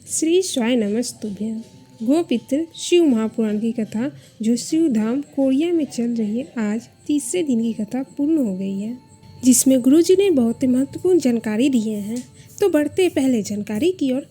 श्री स्वाय नमस्तुभ्यं। गोपित्र शिव महापुराण की कथा जो शिव धाम कोरिया में चल रही है, आज तीसरे दिन की कथा पूर्ण हो गई है, जिसमें गुरुजी ने बहुत ही महत्वपूर्ण जानकारी दिए हैं। तो बढ़ते पहले जानकारी की ओर।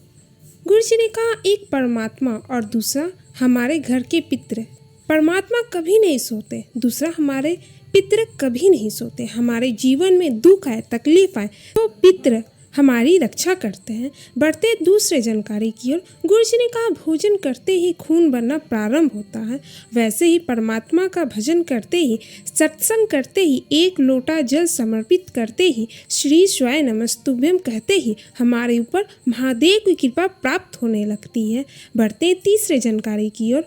गुरुजी ने कहा, एक परमात्मा और दूसरा हमारे घर के पितृ। परमात्मा कभी नहीं सोते, दूसरा हमारे पितृ कभी नहीं सोते। हमारे जीवन में दुख आए, तकलीफ आए तो पितृ हमारी रक्षा करते हैं। बढ़ते दूसरे जानकारी की ओर। गुरुजी ने कहा, भोजन करते ही खून बनना प्रारंभ होता है, वैसे ही परमात्मा का भजन करते ही, सत्संग करते ही, एक लोटा जल समर्पित करते ही, श्री स्वाय नमस्तुभ्यम कहते ही हमारे ऊपर महादेव की कृपा प्राप्त होने लगती है। बढ़ते तीसरे जानकारी की ओर।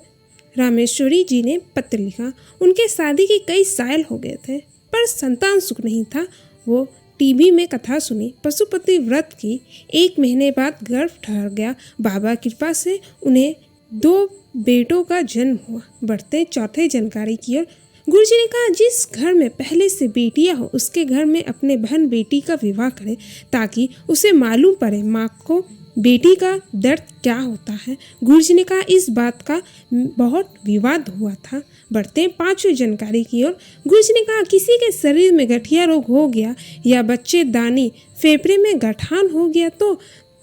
रामेश्वरी जी ने पत्र लिखा। उनके शादी के कई साल हो गए थे, पर संतान सुख नहीं था। वो टीवी में कथा सुनी, पशुपति व्रत की। 1 महीने बाद गर्भ ठहर गया। बाबा कृपा से उन्हें 2 बेटों का जन्म हुआ। बढ़ते चौथे जानकारी की ओर। गुरुजी ने कहा, जिस घर में पहले से बेटियां हो, उसके घर में अपने बहन बेटी का विवाह करें, ताकि उसे मालूम पड़े माँ को बेटी का दर्द क्या होता है। गुरुजी ने कहा, इस बात का बहुत विवाद हुआ था। बढ़ते पांचवी जानकारी की ओर। गुरुजी ने कहा, किसी के शरीर में गठिया रोग हो गया या बच्चेदानी फेफड़े में गठान हो गया तो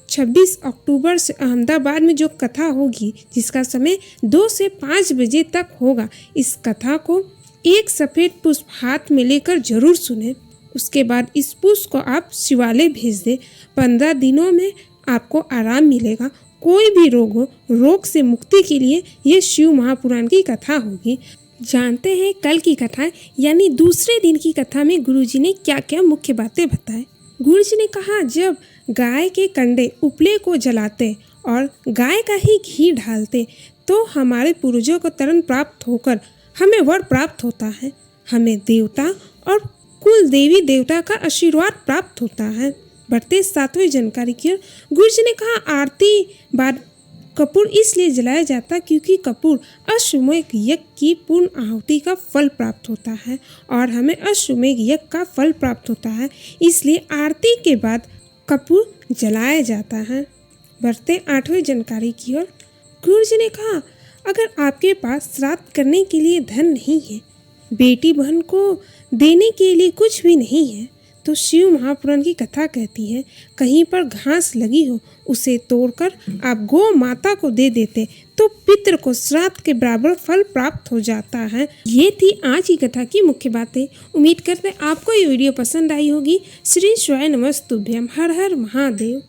26 अक्टूबर से अहमदाबाद में जो कथा होगी, जिसका समय 2 से 5 बजे तक होगा, इस कथा को एक सफ़ेद पुष्प हाथ में लेकर जरूर सुने। उसके बाद इस पुष्प को आप शिवालय भेज दें। 15 दिनों में आपको आराम मिलेगा। कोई भी रोग हो, रोग से मुक्ति के लिए ये शिव महापुराण की कथा होगी। जानते हैं कल की कथा यानी दूसरे दिन की कथा में गुरुजी ने क्या क्या मुख्य बातें बताए। गुरुजी ने कहा, जब गाय के कंडे उपले को जलाते और गाय का ही घी डालते तो हमारे पूर्वजों को तरण प्राप्त होकर हमें वर प्राप्त होता है। हमें देवता और कुल देवी देवता का आशीर्वाद प्राप्त होता है। बढ़ते 7वें जानकारी की ओर। गुरुजी ने कहा, आरती बाद कपूर इसलिए जलाया जाता क्योंकि कपूर अश्वमेध यज्ञ की पूर्ण आहुति का फल प्राप्त होता है और हमें अश्वमेध यज्ञ का फल प्राप्त होता है, इसलिए आरती के बाद कपूर जलाया जाता है। बढ़ते 8वें जानकारी की ओर। गुरुजी ने कहा, अगर आपके पास श्राद्ध करने के लिए धन नहीं है, बेटी बहन को देने के लिए कुछ भी नहीं है, तो शिव महापुराण की कथा कहती है, कहीं पर घास लगी हो उसे तोड़कर आप गौ माता को दे देते तो पितृ को श्राद्ध के बराबर फल प्राप्त हो जाता है। ये थी आज की कथा की मुख्य बातें। उम्मीद करते हैं आपको ये वीडियो पसंद आई होगी। श्री स्वाय नमस्तुभ्यम। हर हर महादेव।